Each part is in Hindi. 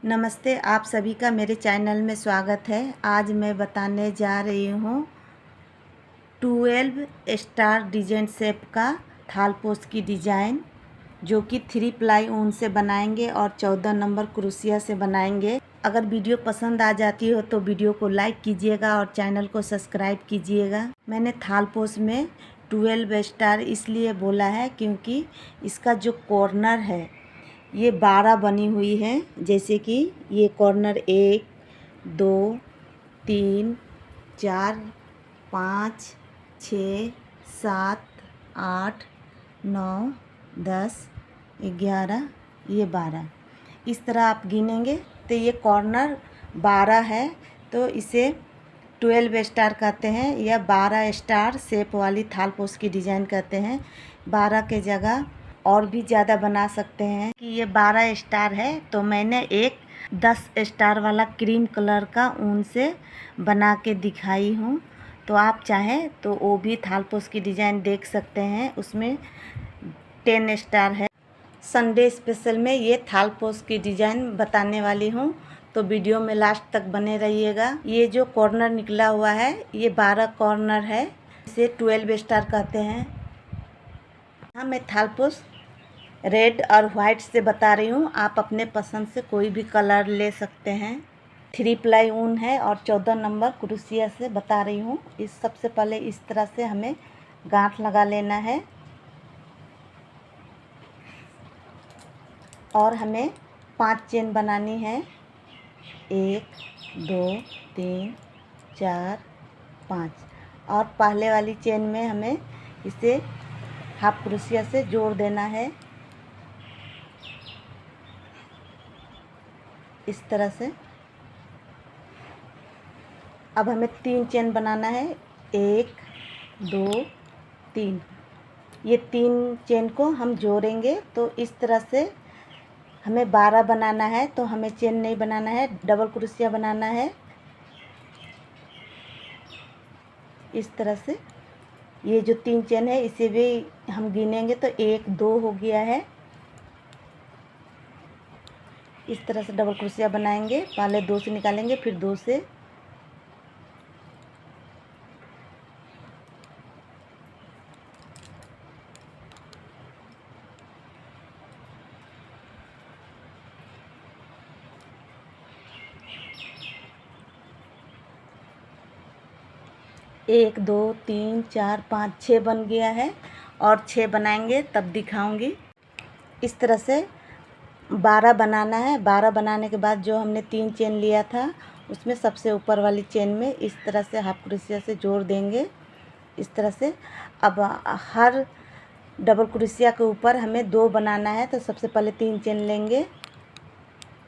नमस्ते, आप सभी का मेरे चैनल में स्वागत है। आज मैं बताने जा रही हूँ 12 स्टार डिजाइन शेप का थालपोश की डिज़ाइन, जो कि 3 प्लाई ऊन से बनाएंगे और 14 नंबर क्रोशिया से बनाएंगे। अगर वीडियो पसंद आ जाती हो तो वीडियो को लाइक कीजिएगा और चैनल को सब्सक्राइब कीजिएगा। मैंने थालपोश में 12 स्टार इसलिए बोला है क्योंकि इसका जो कॉर्नर है ये 12 बनी हुई है। जैसे कि ये कॉर्नर 1, 2, 3, 4, 5, 6, 7, 8, 9, 10, 11, ये 12। इस तरह आप गिनेंगे तो ये कॉर्नर 12 है, तो इसे 12 स्टार कहते हैं या 12 स्टार शेप वाली थालपोश की डिज़ाइन कहते हैं। 12 के जगह और भी ज़्यादा बना सकते हैं कि ये 12 स्टार है, तो मैंने एक 10 स्टार वाला क्रीम कलर का ऊन से बना के दिखाई हूँ। तो आप चाहें तो वो भी थालपोश की डिज़ाइन देख सकते हैं, उसमें 10 स्टार है। संडे स्पेशल में ये थालपोश की डिज़ाइन बताने वाली हूँ, तो वीडियो में लास्ट तक बने रहिएगा। ये जो कॉर्नर निकला हुआ है ये 12 कॉर्नर है, इसे 12 स्टार कहते हैं। हाँ, मैं थालपोश रेड और वाइट से बता रही हूँ, आप अपने पसंद से कोई भी कलर ले सकते हैं। 3 प्लाई ऊन है और 14 नंबर क्रोशिया से बता रही हूँ। इस सबसे पहले इस तरह से हमें गांठ लगा लेना है और हमें 5 चेन बनानी है। 1, 2, 3, 4, 5 और पहले वाली चेन में हमें इसे हाफ क्रोशिया से जोड़ देना है इस तरह से। अब हमें 3 चेन बनाना है, 1, 2, 3। ये 3 चेन को हम जोड़ेंगे, तो इस तरह से हमें 12 बनाना है, तो हमें चेन नहीं बनाना है, डबल क्रोशिया बनाना है इस तरह से। ये जो 3 चेन है इसे भी हम गिनेंगे तो 1, 2 हो गया है। इस तरह से डबल क्रोशिया बनाएंगे, पहले 2 से निकालेंगे फिर 2 से। एक, 2, 3, 4, 5, 6 बन गया है और 6 बनाएंगे तब दिखाऊंगी। इस तरह से 12 बनाना है। 12 बनाने के बाद जो हमने 3 चेन लिया था उसमें सबसे ऊपर वाली चेन में इस तरह से हाफ क्रोशिया से जोड़ देंगे इस तरह से। अब हर डबल क्रोशिया के ऊपर हमें 2 बनाना है, तो सबसे पहले 3 चेन लेंगे।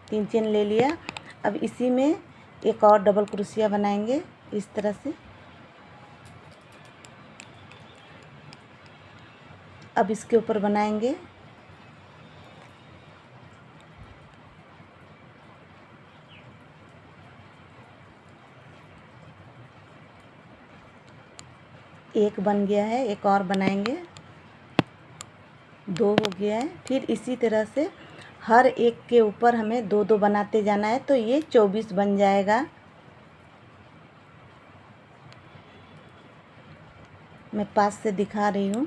3 चेन ले लिया। अब इसी में एक और डबल क्रोशिया बनाएंगे इस तरह से। अब इसके ऊपर बनाएंगे एक बन गया है, एक और बनाएंगे, 2 हो गया है। फिर इसी तरह से हर एक के ऊपर हमें 2 2 बनाते जाना है, तो ये 24 बन जाएगा। मैं पास से दिखा रही हूँ।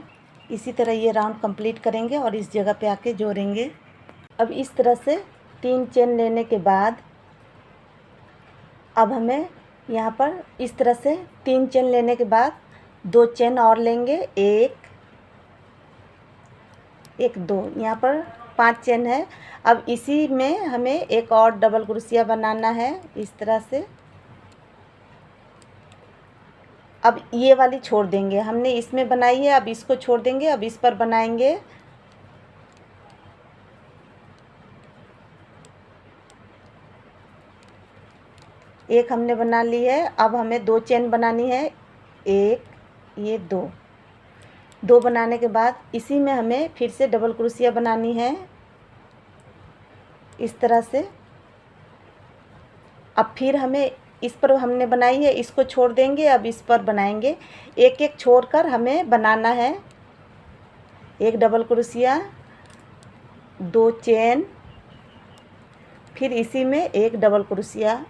इसी तरह ये राउंड कंप्लीट करेंगे और इस जगह पे आके जोड़ेंगे। अब इस तरह से 3 चेन लेने के बाद अब हमें यहाँ पर इस तरह से 3 चेन लेने के बाद 2 चेन और लेंगे, 1, 2। यहाँ पर 5 चेन है। अब इसी में हमें एक और डबल क्रोशिया बनाना है इस तरह से। अब ये वाली छोड़ देंगे, हमने इसमें बनाई है, अब इसको छोड़ देंगे, अब इस पर बनाएंगे। एक हमने बना ली है। अब हमें 2 चेन बनानी है, 1, ये 2। 2 बनाने के बाद इसी में हमें फिर से डबल क्रोशिया बनानी है इस तरह से। अब फिर हमें इस पर हमने बनाई है, इसको छोड़ देंगे, अब इस पर बनाएंगे। एक एक छोड़कर हमें बनाना है। एक डबल क्रोशिया, 2 चेन, फिर इसी में एक डबल क्रोशिया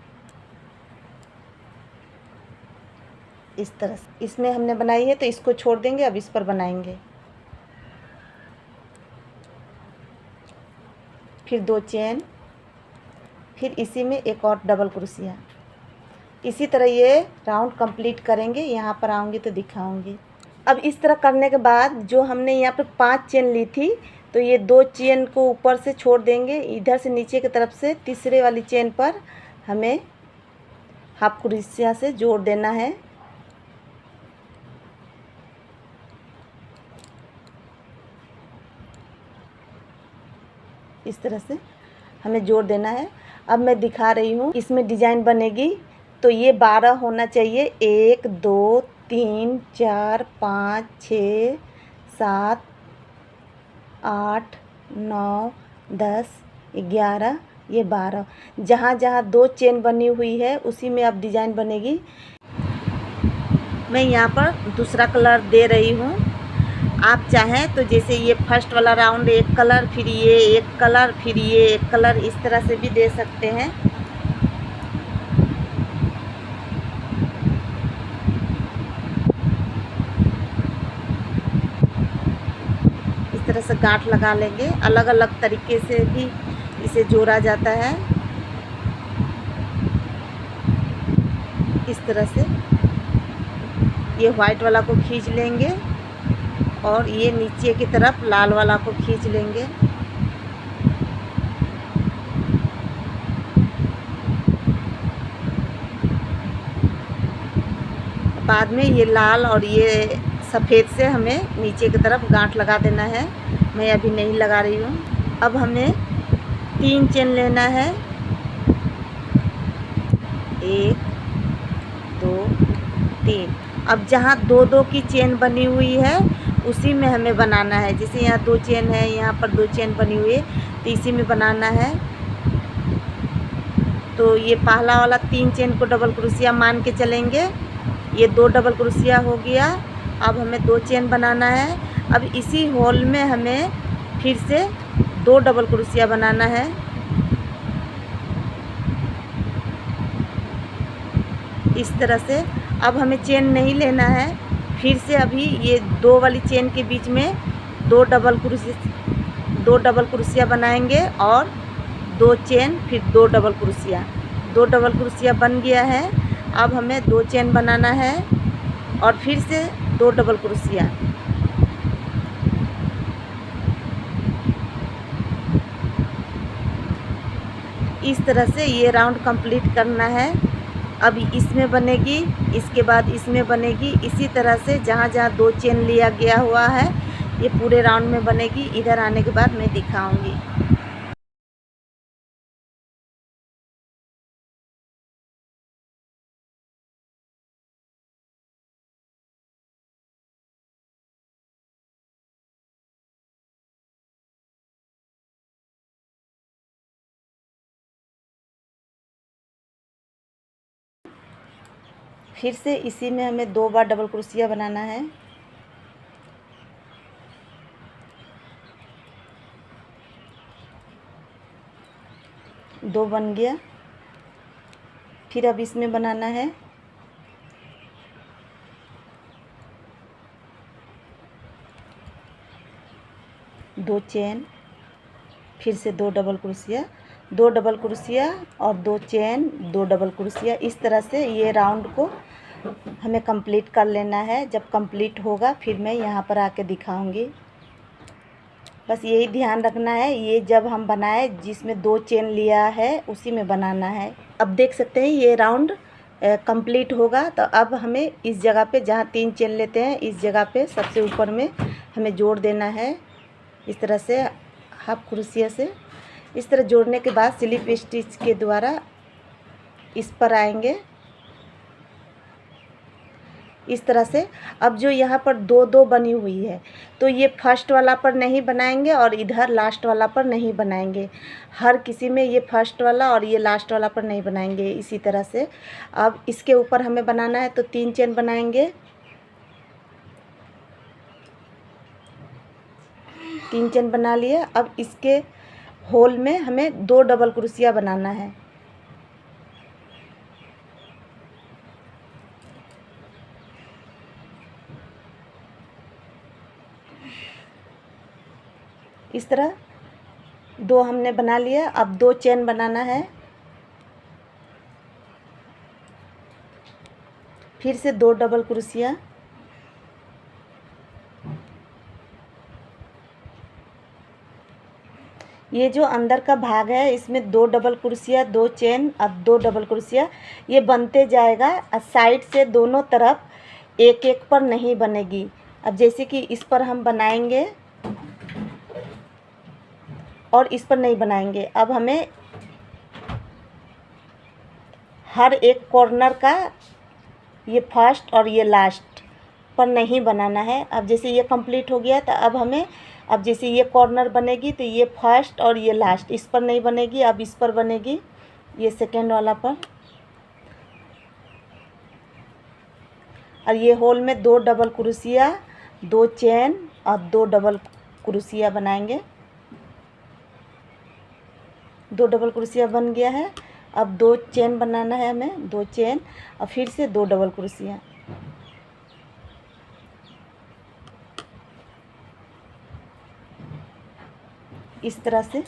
इस तरह से इसमें हमने बनाई है, तो इसको छोड़ देंगे। अब इस पर बनाएंगे। फिर 2 चेन, फिर इसी में एक और डबल क्रोशिया। इसी तरह ये राउंड कंप्लीट करेंगे। यहाँ पर आऊँगी तो दिखाऊँगी। अब इस तरह करने के बाद जो हमने यहाँ पर 5 चेन ली थी, तो ये 2 चेन को ऊपर से छोड़ देंगे। इधर से नीचे की तरफ से तीसरे वाली चेन पर हमें हाफ क्रोशिया से जोड़ देना है। इस तरह से हमें जोड़ देना है। अब मैं दिखा रही हूँ, इसमें डिजाइन बनेगी। तो ये 12 होना चाहिए। 1 2 3 4 5 6 7 8 9 10 11, ये 12। जहाँ जहाँ 2 चेन बनी हुई है उसी में अब डिजाइन बनेगी। मैं यहाँ पर दूसरा कलर दे रही हूँ। आप चाहें तो जैसे ये फर्स्ट वाला राउंड एक कलर, फिर ये एक कलर, फिर ये एक कलर, इस तरह से भी दे सकते हैं। इस तरह से गांठ लगा लेंगे। अलग अलग तरीके से भी इसे जोड़ा जाता है। इस तरह से ये वाइट वाला को खींच लेंगे और ये नीचे की तरफ लाल वाला को खींच लेंगे। बाद में ये लाल और ये सफ़ेद से हमें नीचे की तरफ गांठ लगा देना है। मैं अभी नहीं लगा रही हूँ। अब हमें 3 चेन लेना है। 1 2 3। अब जहाँ 2-2 की चेन बनी हुई है उसी में हमें बनाना है। जैसे यहाँ 2 चेन है, यहाँ पर 2 चेन बनी हुई है, तो इसी में बनाना है। तो ये पहला वाला 3 चेन को डबल क्रोशिया मान के चलेंगे। ये 2 डबल क्रोशिया हो गया। अब हमें 2 चेन बनाना है। अब इसी होल में हमें फिर से 2 डबल क्रोशिया बनाना है। इस तरह से अब हमें चेन नहीं लेना है। फिर से अभी ये 2 वाली चेन के बीच में 2 डबल क्रोशिया बनाएंगे और 2 चेन, फिर 2 डबल क्रोशिया। 2 डबल क्रोशिया बन गया है। अब हमें 2 चेन बनाना है और फिर से 2 डबल क्रोशिया। इस तरह से ये राउंड कंप्लीट करना है। अब इसमें बनेगी, इसके बाद इसमें बनेगी। इसी तरह से जहाँ जहाँ 2 चेन लिया गया हुआ है ये पूरे राउंड में बनेगी। इधर आने के बाद मैं दिखाऊंगी। फिर से इसी में हमें 2 बार डबल क्रोशिया बनाना है। दो बन गया। फिर अब इसमें बनाना है 2 चेन, फिर से 2 डबल क्रोशिया, 2 डबल क्रोशिया और 2 चेन, 2 डबल क्रोशिया। इस तरह से ये राउंड को हमें कंप्लीट कर लेना है। जब कंप्लीट होगा फिर मैं यहाँ पर आके दिखाऊंगी। बस यही ध्यान रखना है, ये जब हम बनाए जिसमें 2 चेन लिया है उसी में बनाना है। अब देख सकते हैं ये राउंड कंप्लीट होगा। तो अब हमें इस जगह पे जहाँ 3 चेन लेते हैं इस जगह पे सबसे ऊपर में हमें जोड़ देना है। इस तरह से हाफ क्रोशिया से इस तरह जोड़ने के बाद स्लिप स्टिच के द्वारा इस पर आएंगे। इस तरह से अब जो यहाँ पर 2-2 बनी हुई है तो ये फर्स्ट वाला पर नहीं बनाएंगे और इधर लास्ट वाला पर नहीं बनाएंगे। हर किसी में ये फर्स्ट वाला और ये लास्ट वाला पर नहीं बनाएंगे। इसी तरह से अब इसके ऊपर हमें बनाना है तो 3 चेन बनाएंगे। 3 चेन बना लिए। अब इसके होल में हमें 2 डबल क्रोशिया बनाना है। इस तरह 2 हमने बना लिया। अब 2 चेन बनाना है, फिर से 2 डबल क्रोशिया, ये जो अंदर का भाग है इसमें 2 डबल क्रोशिया, 2 चेन, अब 2 डबल क्रोशिया, ये बनते जाएगा। साइड से दोनों तरफ एक एक पर नहीं बनेगी। अब जैसे कि इस पर हम बनाएंगे और इस पर नहीं बनाएंगे। अब हमें हर एक कॉर्नर का ये फर्स्ट और ये लास्ट पर नहीं बनाना है। अब जैसे ये कंप्लीट हो गया तो अब जैसे ये कॉर्नर बनेगी तो ये फर्स्ट और ये लास्ट इस पर नहीं बनेगी, अब इस पर बनेगी, ये सेकेंड वाला पर। और ये होल में 2 डबल क्रोशिया, 2 चेन और 2 डबल क्रोशिया बनाएंगे। 2 डबल क्रोशिया बन गया है। अब 2 चेन बनाना है हमें, 2 चेन और फिर से 2 डबल क्रोशिया। इस तरह से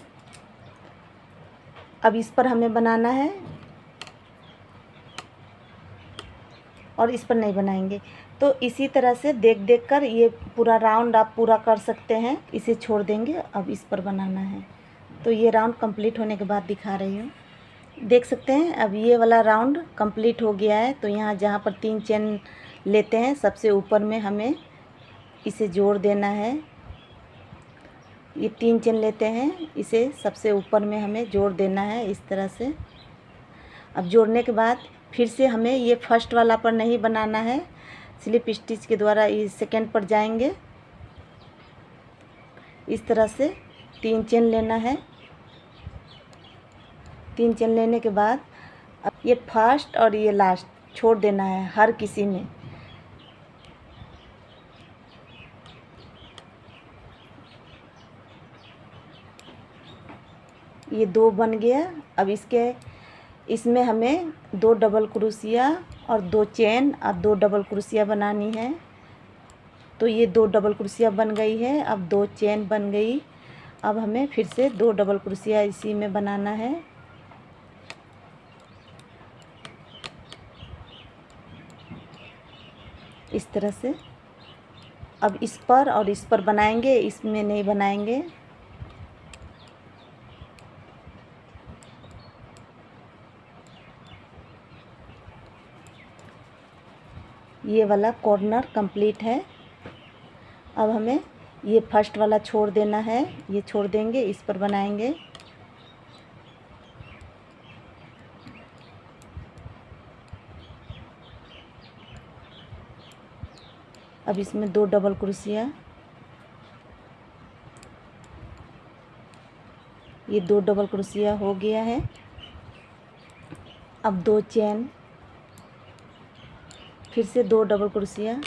अब इस पर हमें बनाना है और इस पर नहीं बनाएंगे। तो इसी तरह से देख देख कर ये पूरा राउंड आप पूरा कर सकते हैं। इसे छोड़ देंगे, अब इस पर बनाना है। तो ये राउंड कंप्लीट होने के बाद दिखा रही हूँ। देख सकते हैं अब ये वाला राउंड कंप्लीट हो गया है। तो यहाँ जहाँ पर 3 चेन लेते हैं सबसे ऊपर में हमें इसे जोड़ देना है। ये 3 चेन लेते हैं, इसे सबसे ऊपर में हमें जोड़ देना है इस तरह से। अब जोड़ने के बाद फिर से हमें ये फर्स्ट वाला पर नहीं बनाना है, स्लिप स्टिच के द्वारा इस सेकेंड पर जाएंगे। इस तरह से 3 चेन लेना है। 3 चेन लेने के बाद अब ये फर्स्ट और ये लास्ट छोड़ देना है हर किसी में। ये 2 बन गया। अब इसमें हमें 2 डबल क्रोशिया और 2 चेन और 2 डबल क्रोशिया बनानी है। तो ये 2 डबल क्रोशिया बन गई है, अब 2 चेन बन गई। अब हमें फिर से 2 डबल क्रोशिया इसी में बनाना है। इस तरह से अब इस पर और इस पर बनाएंगे, इसमें नहीं बनाएंगे। ये वाला कॉर्नर कंप्लीट है। अब हमें ये फर्स्ट वाला छोड़ देना है, ये छोड़ देंगे, इस पर बनाएंगे। अब इसमें 2 डबल क्रोशिया, ये 2 डबल क्रोशिया हो गया है। अब 2 चेन, फिर से 2 डबल क्रोशिया,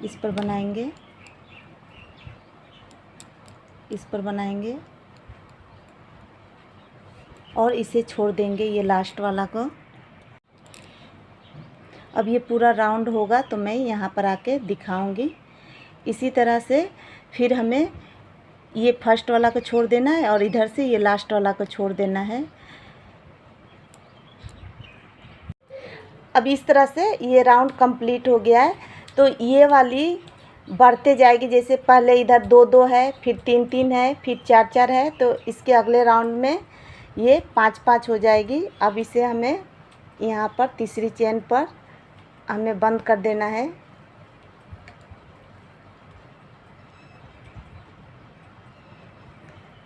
इस पर बनाएंगे, इस पर बनाएंगे और इसे छोड़ देंगे ये लास्ट वाला को। अब ये पूरा राउंड होगा तो मैं यहाँ पर आके दिखाऊंगी। इसी तरह से फिर हमें ये फर्स्ट वाला को छोड़ देना है और इधर से ये लास्ट वाला को छोड़ देना है। अब इस तरह से ये राउंड कंप्लीट हो गया है। तो ये वाली बढ़ते जाएगी, जैसे पहले इधर 2-2 है, फिर 3-3 है, फिर 4-4 है, तो इसके अगले राउंड में ये 5-5 हो जाएगी। अब इसे हमें यहाँ पर तीसरी चेन पर हमें बंद कर देना है।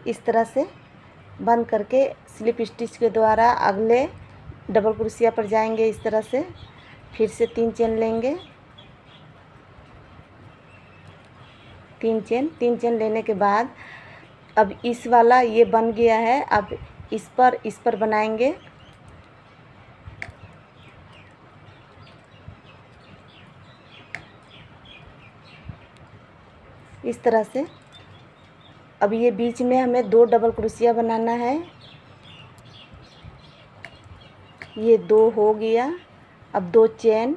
इस तरह से बंद करके स्लिप स्टिच के द्वारा अगले डबल क्रोशिया पर जाएंगे। इस तरह से फिर से 3 चेन लेंगे, 3 चेन लेने के बाद अब इस वाला ये बन गया है। अब इस पर बनाएंगे। इस तरह से। अब ये बीच में हमें 2 डबल क्रोशिया बनाना है। ये 2 हो गया। अब 2 चेन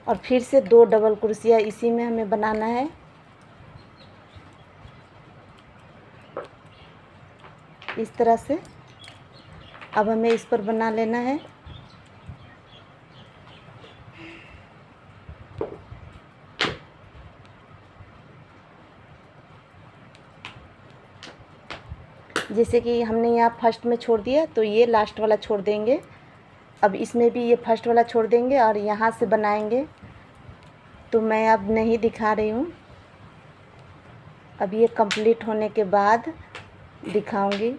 और फिर से 2 डबल क्रोशिया इसी में हमें बनाना है। इस तरह से। अब हमें इस पर बना लेना है। जैसे कि हमने यहाँ फर्स्ट में छोड़ दिया तो ये लास्ट वाला छोड़ देंगे। अब इसमें भी ये फर्स्ट वाला छोड़ देंगे और यहाँ से बनाएंगे। तो मैं अब नहीं दिखा रही हूँ, अब ये कंप्लीट होने के बाद दिखाऊंगी।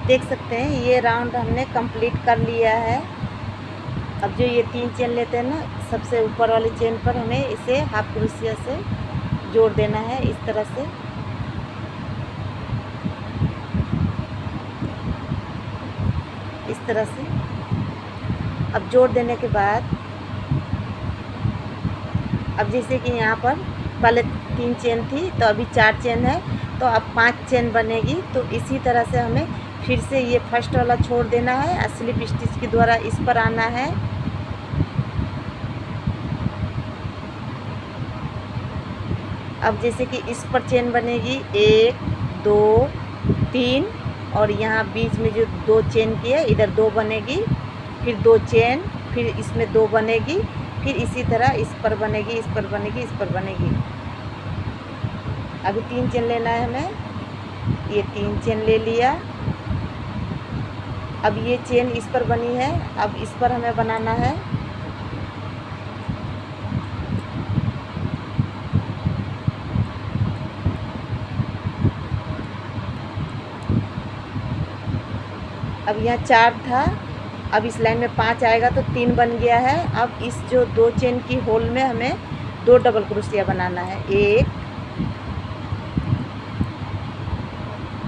देख सकते हैं ये राउंड हमने कंप्लीट कर लिया है। अब जो ये 3 चेन लेते हैं ना, सबसे ऊपर वाली चेन पर हमें इसे हाफ क्रोशिया से जोड़ देना है इस तरह से। इस तरह से। अब जोड़ देने के बाद अब जैसे कि यहाँ पर पहले 3 चेन थी तो अभी 4 चेन है, तो अब 5 चेन बनेगी। तो इसी तरह से हमें फिर से ये फर्स्ट वाला छोड़ देना है, स्लिप स्टिच के द्वारा इस पर आना है। अब जैसे कि इस पर चेन बनेगी 1 2 3 और यहाँ बीच में जो 2 चेन की है इधर 2 बनेगी, फिर 2 चेन, फिर इसमें 2 बनेगी, फिर इसी तरह इस पर बनेगी, इस पर बनेगी, इस पर बनेगी। अभी 3 चेन लेना है हमें। ये 3 चेन ले लिया। अब ये चेन इस पर बनी है, अब इस पर हमें बनाना है। अब यहाँ 4 था, अब इस लाइन में 5 आएगा तो 3 बन गया है। अब इस जो 2 चेन की होल में हमें 2 डबल क्रोशिया बनाना है। 1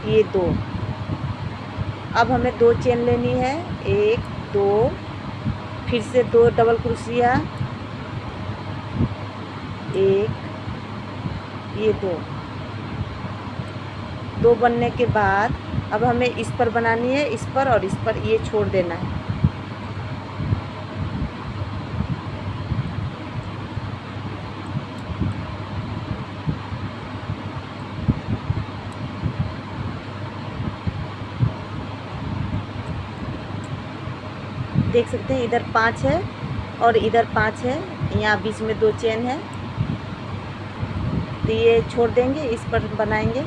ये 2। अब हमें 2 चेन लेनी है, 1 2, फिर से 2 डबल क्रोशिया, 1 ये 2 बनने के बाद अब हमें इस पर बनानी है, इस पर और इस पर ये छोड़ देना है। देख सकते हैं इधर 5 है और इधर 5 है, यहाँ बीच में 2 चेन है, तो ये छोड़ देंगे, इस पर बनाएंगे।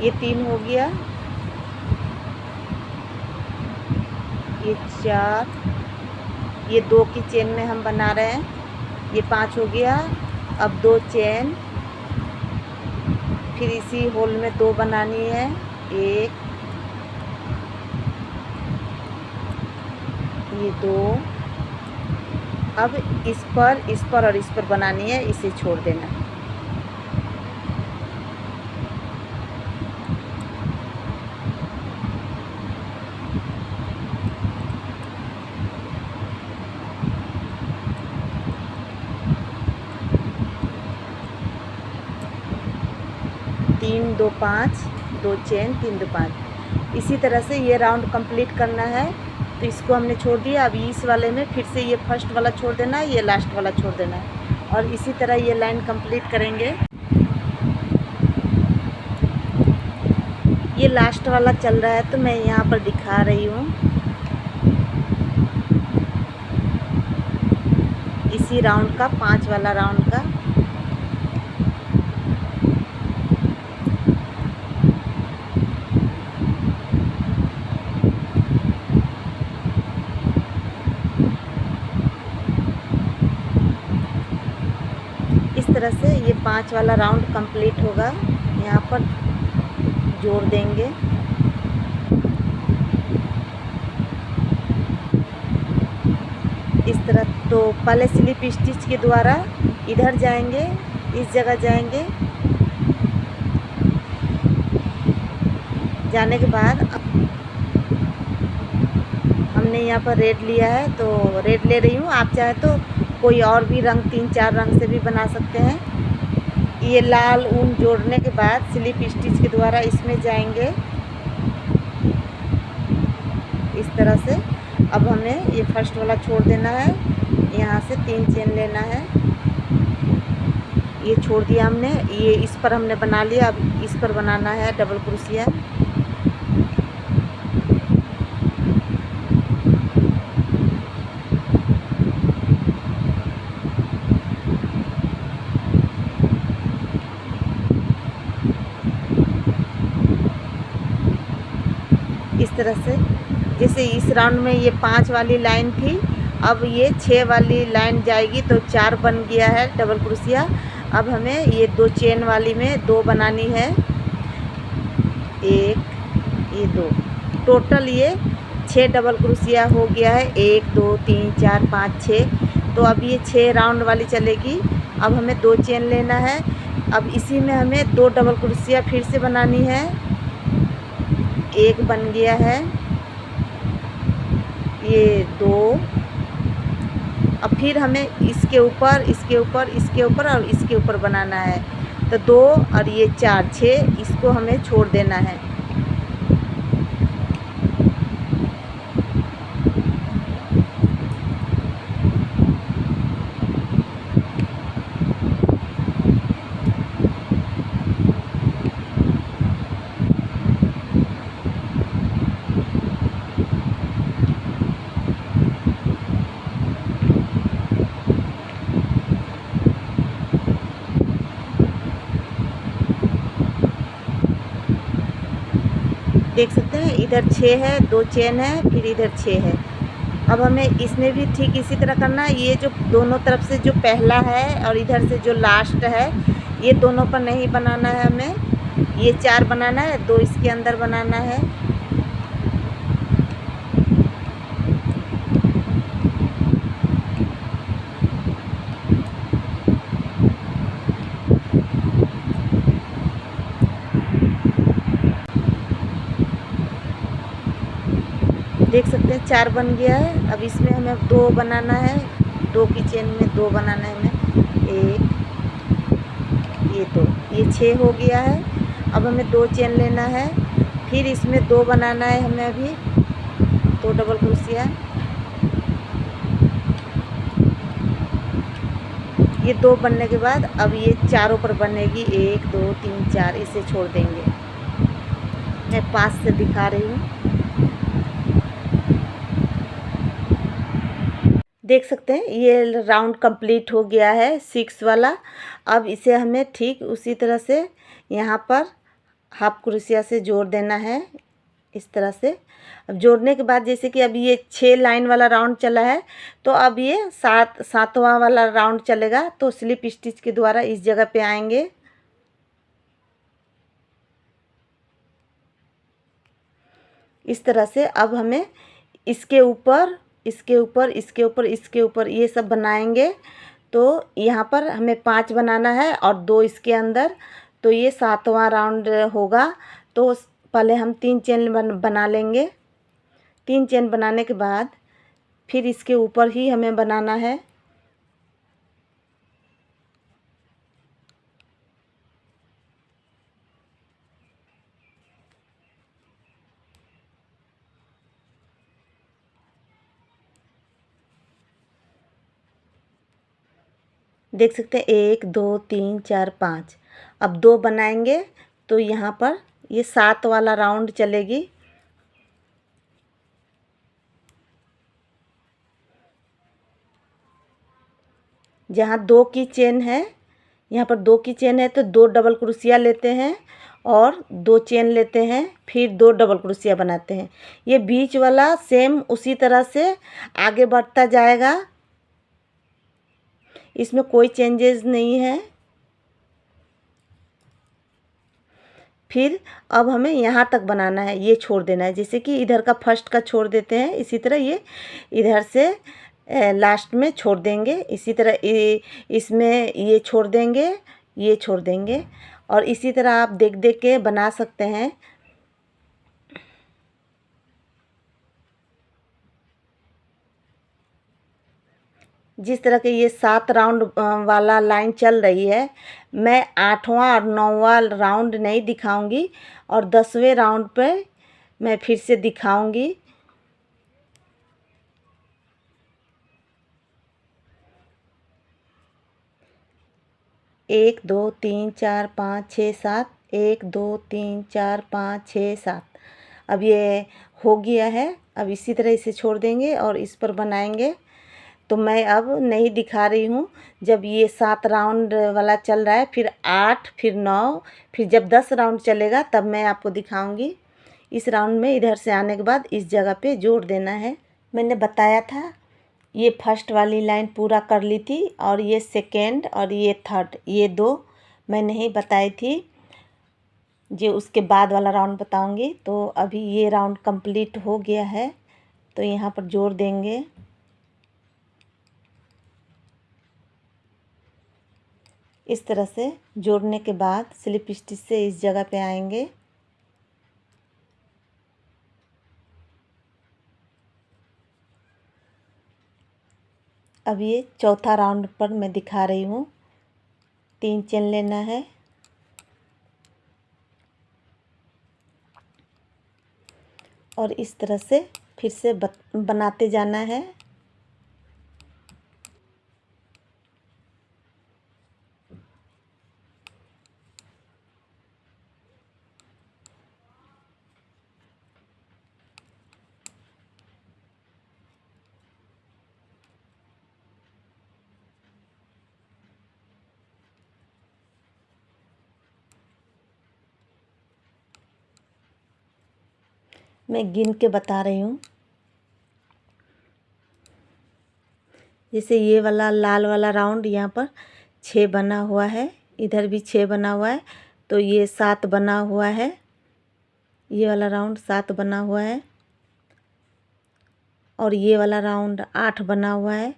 ये 3 हो गया, ये 4, ये 2 की चेन में हम बना रहे हैं, ये 5 हो गया। अब 2 चेन, फिर इसी होल में 2 बनानी है, 1 ये 2। अब इस पर और इस पर बनानी है, इसे छोड़ देना है। तीन 2 5, 2 चेन, 3 2 5। इसी तरह से ये राउंड कंप्लीट करना है। तो इसको हमने छोड़ दिया। अब इस वाले में फिर से ये फर्स्ट वाला छोड़ देना है, ये लास्ट वाला छोड़ देना है और इसी तरह ये लाइन कंप्लीट करेंगे। ये लास्ट वाला चल रहा है तो मैं यहाँ पर दिखा रही हूँ। इसी राउंड का 5 वाला राउंड का। इस तरह से ये 5 वाला राउंड कंप्लीट होगा। यहाँ पर जोड़ देंगे। इस तरह तो पहले स्लिप स्टिच के द्वारा इधर जाएंगे, इस जगह जाएंगे। जाने के बाद हमने यहाँ पर रेड लिया है तो रेड ले रही हूँ। आप चाहे तो कोई और भी रंग 3-4 रंग से भी बना सकते हैं। ये लाल ऊन जोड़ने के बाद स्लिप स्टिच के द्वारा इसमें जाएंगे इस तरह से। अब हमें ये फर्स्ट वाला छोड़ देना है, यहाँ से 3 चेन लेना है। ये छोड़ दिया हमने, ये इस पर हमने बना लिया। अब इस पर बनाना है डबल क्रोशिया। इस तरह से जैसे इस राउंड में ये 5 वाली लाइन थी, अब ये 6 वाली लाइन जाएगी तो 4 बन गया है डबल क्रोशिया। अब हमें ये 2 चेन वाली में 2 बनानी है। 1 ये 2 टोटल ये 6 डबल क्रोशिया हो गया है। 1 2 3 4 5 6। तो अब ये 6 राउंड वाली चलेगी। अब हमें 2 चेन लेना है। अब इसी में हमें 2 डबल क्रोशिया फिर से बनानी है। 1 बन गया है, ये 2। अब फिर हमें इसके ऊपर इसके ऊपर इसके ऊपर और इसके ऊपर बनाना है। तो 2 और ये 4 6 इसको हमें छोड़ देना है। देख सकते हैं इधर 6 है, 2 चेन है, फिर इधर 6 है। अब हमें इसमें भी ठीक इसी तरह करना है। ये जो दोनों तरफ से जो पहला है और इधर से जो लास्ट है, ये दोनों पर नहीं बनाना है हमें। ये 4 बनाना है, 2 इसके अंदर बनाना है। देख सकते हैं 4 बन गया है। अब इसमें हमें 2 बनाना है, 2 की चेन में 2 बनाना है हमें। 1 ये 2 ये 6 हो गया है। अब हमें 2 चेन लेना है, फिर इसमें 2 बनाना है हमें अभी 2 डबल क्रोशिया। ये 2 बनने के बाद अब ये चारों पर बनेगी 1 2 3 4। इसे छोड़ देंगे। मैं पास से दिखा रही हूँ। देख सकते हैं ये राउंड कंप्लीट हो गया है 6 वाला। अब इसे हमें ठीक उसी तरह से यहाँ पर हाफ क्रोशिया से जोड़ देना है इस तरह से। अब जोड़ने के बाद जैसे कि अभी ये 6 लाइन वाला राउंड चला है, तो अब ये 7वां वाला राउंड चलेगा। तो स्लिप स्टिच के द्वारा इस जगह पे आएंगे। इस तरह से अब हमें इसके ऊपर इसके ऊपर इसके ऊपर इसके ऊपर ये सब बनाएंगे। तो यहाँ पर हमें 5 बनाना है और 2 इसके अंदर। तो ये 7वां राउंड होगा। तो पहले हम 3 चेन बना लेंगे। 3 चेन बनाने के बाद फिर इसके ऊपर ही हमें बनाना है। देख सकते हैं 1 2 3 4 5। अब 2 बनाएंगे तो यहाँ पर ये 7 वाला राउंड चलेगी। जहाँ 2 की चेन है, यहाँ पर 2 की चेन है तो 2 डबल क्रोशिया लेते हैं और 2 चेन लेते हैं, फिर 2 डबल क्रोशिया बनाते हैं। ये बीच वाला सेम उसी तरह से आगे बढ़ता जाएगा, इसमें कोई चेंजेस नहीं है। फिर अब हमें यहाँ तक बनाना है, ये छोड़ देना है। जैसे कि इधर का फर्स्ट का छोड़ देते हैं, इसी तरह ये इधर से लास्ट में छोड़ देंगे। इसी तरह इसमें ये छोड़ देंगे, ये छोड़ देंगे, और इसी तरह आप देख देख के बना सकते हैं। जिस तरह के ये 7 राउंड वाला लाइन चल रही है, मैं 8वां और 9वां राउंड नहीं दिखाऊंगी, और 10वें राउंड पे मैं फिर से दिखाऊंगी। एक दो तीन चार पाँच छः सात, 1 2 3 4 5 6 7। अब ये हो गया है। अब इसी तरह इसे छोड़ देंगे और इस पर बनाएंगे। तो मैं अब नहीं दिखा रही हूँ। जब ये 7 राउंड वाला चल रहा है, फिर 8, फिर 9, फिर जब 10 राउंड चलेगा तब मैं आपको दिखाऊंगी। इस राउंड में इधर से आने के बाद इस जगह पे जोड़ देना है। मैंने बताया था ये फर्स्ट वाली लाइन पूरा कर ली थी, और ये सेकेंड और ये थर्ड, ये 2 मैं नहीं बताई थी, जो उसके बाद वाला राउंड बताऊंगी। तो अभी ये राउंड कंप्लीट हो गया है, तो यहाँ पर जोड़ देंगे। इस तरह से जोड़ने के बाद स्लिप स्टिच से इस जगह पे आएंगे। अब ये चौथा राउंड पर मैं दिखा रही हूँ। 3 चेन लेना है, और इस तरह से फिर से बनाते जाना है। मैं गिन के बता रही हूँ। जैसे ये वाला लाल वाला राउंड यहाँ पर 6 बना हुआ है, इधर भी 6 बना हुआ है, तो ये 7 बना हुआ है। ये वाला राउंड 7 बना हुआ है, और ये वाला राउंड 8 बना हुआ है,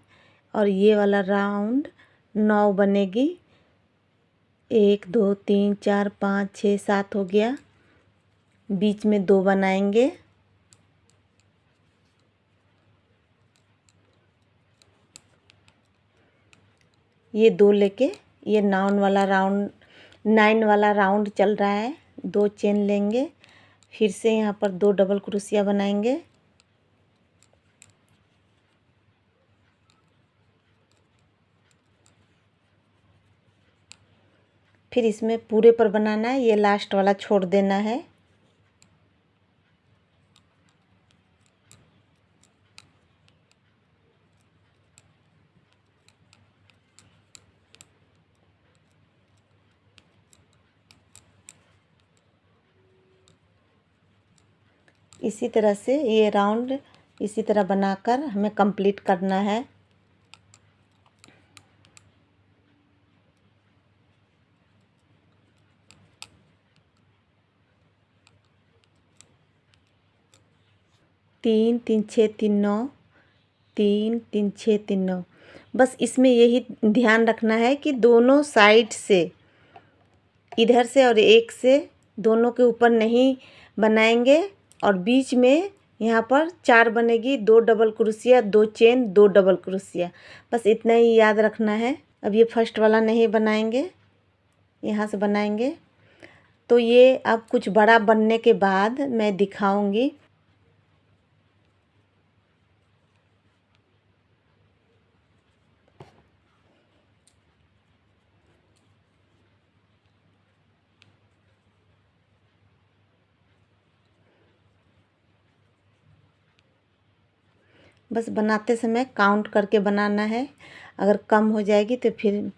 और ये वाला राउंड 9 बनेगी। 1 2 3 4 5 6 7 हो गया। बीच में 2 बनाएंगे। ये 2 लेके ये 9 वाला राउंड चल रहा है। 2 चेन लेंगे, फिर से यहाँ पर 2 डबल क्रोशिया बनाएंगे। फिर इसमें पूरे पर बनाना है, ये लास्ट वाला छोड़ देना है। इसी तरह से ये राउंड इसी तरह बनाकर हमें कंप्लीट करना है। तीन 3 6 3 9, 3 3 6 3 9। बस इसमें यही ध्यान रखना है कि दोनों साइड से, इधर से और एक से, दोनों के ऊपर नहीं बनाएंगे, और बीच में यहाँ पर 4 बनेगी, 2 double crochet, 2 chain, 2 double crochet. बस इतना ही याद रखना है। अब ये फर्स्ट वाला नहीं बनाएंगे, यहाँ से बनाएंगे। तो ये अब कुछ बड़ा बनने के बाद मैं दिखाऊंगी। बस बनाते समय काउंट करके बनाना है, अगर कम हो जाएगी तो फिर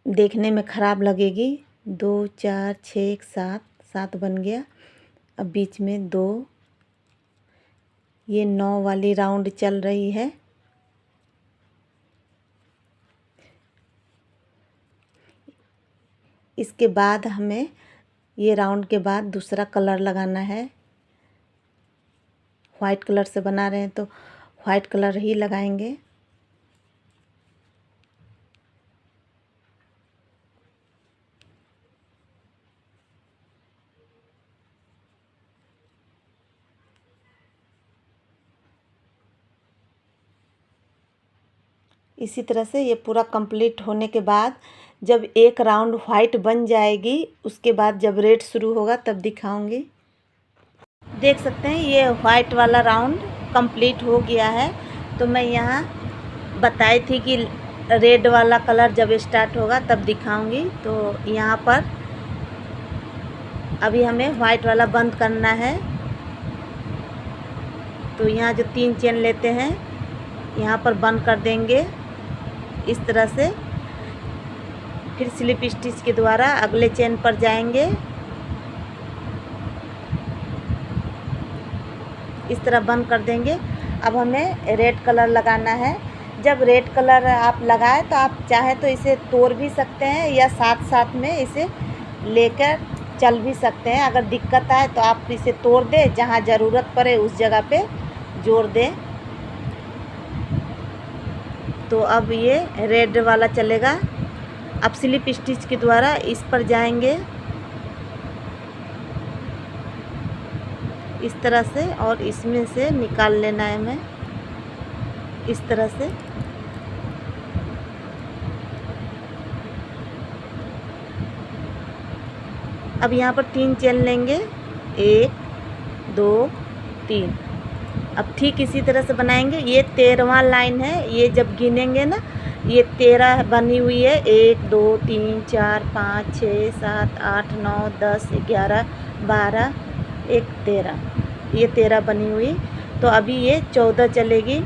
देखने में ख़राब लगेगी। 2 4 6 7 7 बन गया। अब बीच में 2, ये 9 वाली राउंड चल रही है। इसके बाद हमें ये राउंड के बाद दूसरा कलर लगाना है। वाइट कलर से बना रहे हैं तो वाइट कलर ही लगाएंगे। इसी तरह से ये पूरा कंप्लीट होने के बाद जब एक राउंड वाइट बन जाएगी, उसके बाद जब रेड शुरू होगा तब दिखाऊंगी। देख सकते हैं ये वाइट वाला राउंड कंप्लीट हो गया है। तो मैं यहाँ बताई थी कि रेड वाला कलर जब स्टार्ट होगा तब दिखाऊंगी। तो यहाँ पर अभी हमें वाइट वाला बंद करना है। तो यहाँ जो 3 चेन लेते हैं यहाँ पर बंद कर देंगे इस तरह से। फिर स्लिप स्टिच के द्वारा अगले चेन पर जाएंगे, इस तरह बंद कर देंगे। अब हमें रेड कलर लगाना है। जब रेड कलर आप लगाए तो आप चाहे तो इसे तोड़ भी सकते हैं या साथ साथ में इसे लेकर चल भी सकते हैं। अगर दिक्कत आए तो आप इसे तोड़ दें, जहाँ ज़रूरत पड़े उस जगह पे जोड़ दें। तो अब ये रेड वाला चलेगा। अब स्लिप स्टिच के द्वारा इस पर जाएंगे इस तरह से, और इसमें से निकाल लेना है हमें इस तरह से। अब यहाँ पर 3 चेन लेंगे, 1 2 3। अब ठीक इसी तरह से बनाएंगे। ये 13वां लाइन है। ये जब गिनेंगे ना, ये 13 बनी हुई है। 1 2 3 4 5 6 7 8 9 10 11 12 1 13, ये 13 बनी हुई। तो अभी ये 14 चलेगी।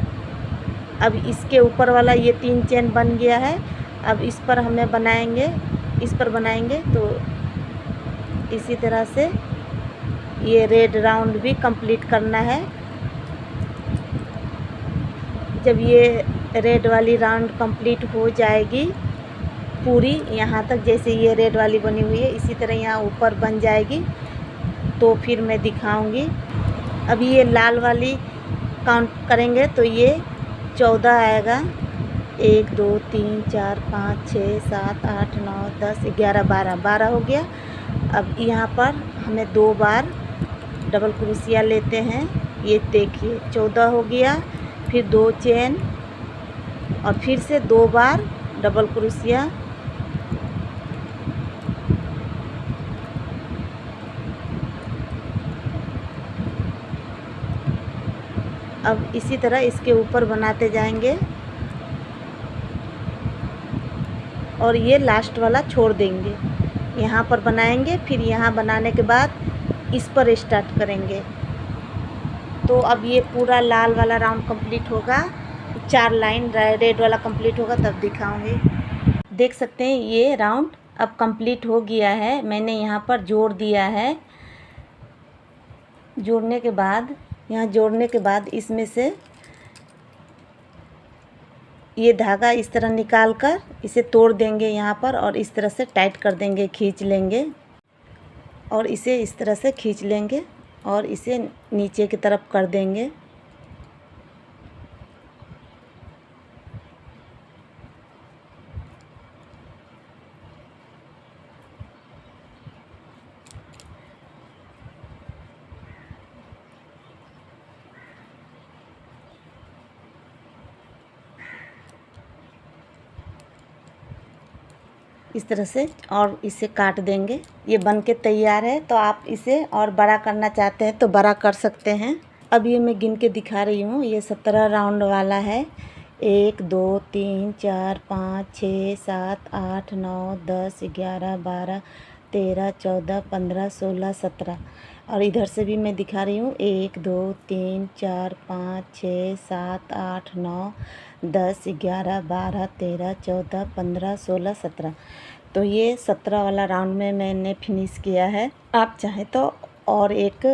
अब इसके ऊपर वाला ये 3 चेन बन गया है। अब इस पर हमें बनाएंगे, इस पर बनाएंगे। तो इसी तरह से ये रेड राउंड भी कंप्लीट करना है। जब ये रेड वाली राउंड कंप्लीट हो जाएगी पूरी, यहाँ तक जैसे ये रेड वाली बनी हुई है इसी तरह यहाँ ऊपर बन जाएगी, तो फिर मैं दिखाऊंगी। अभी ये लाल वाली काउंट करेंगे तो ये 14 आएगा। 1 2 3 4 5 6 7 8 9 10 11 12 हो गया। अब यहाँ पर हमें 2 बार डबल क्रोशिया लेते हैं। ये देखिए 14 हो गया। फिर 2 चेन और फिर से 2 बार डबल क्रोशिया। अब इसी तरह इसके ऊपर बनाते जाएंगे और ये लास्ट वाला छोड़ देंगे। यहाँ पर बनाएंगे, फिर यहाँ बनाने के बाद इस पर स्टार्ट करेंगे। तो अब ये पूरा लाल वाला राउंड कंप्लीट होगा, 4 लाइन रेड वाला कंप्लीट होगा तब दिखाऊंगी। देख सकते हैं ये राउंड अब कंप्लीट हो गया है। मैंने यहाँ पर जोड़ दिया है। जोड़ने के बाद यहाँ जोड़ने के बाद इसमें से ये धागा इस तरह निकाल कर इसे तोड़ देंगे यहाँ पर, और इस तरह से टाइट कर देंगे, खींच लेंगे और इसे इस तरह से खींच लेंगे और इसे नीचे की तरफ कर देंगे। इस तरह से और इसे काट देंगे। ये बन के तैयार है। तो आप इसे और बड़ा करना चाहते हैं तो बड़ा कर सकते हैं। अब ये मैं गिन के दिखा रही हूँ। ये 17 राउंड वाला है। 1 2 3 4 5 6 7 8 9 10 11 12 13 14 15 16 17। और इधर से भी मैं दिखा रही हूँ 1 2 3 4 5 6 7 8 9 10 11 12 13 14 15 16 17। तो ये 17 वाला राउंड में मैंने फिनिश किया है। आप चाहे तो और एक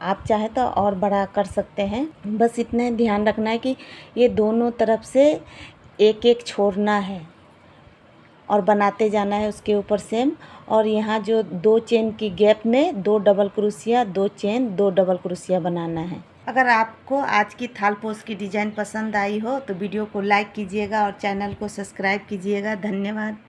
आप चाहे तो और बड़ा कर सकते हैं। बस इतना ध्यान रखना है कि ये दोनों तरफ से एक एक छोड़ना है और बनाते जाना है उसके ऊपर सेम। और यहाँ जो 2 चेन की गैप में 2 double crochet, 2 chain, 2 double crochet बनाना है। अगर आपको आज की थाल पोस्ट की डिज़ाइन पसंद आई हो तो वीडियो को लाइक कीजिएगा और चैनल को सब्सक्राइब कीजिएगा। धन्यवाद।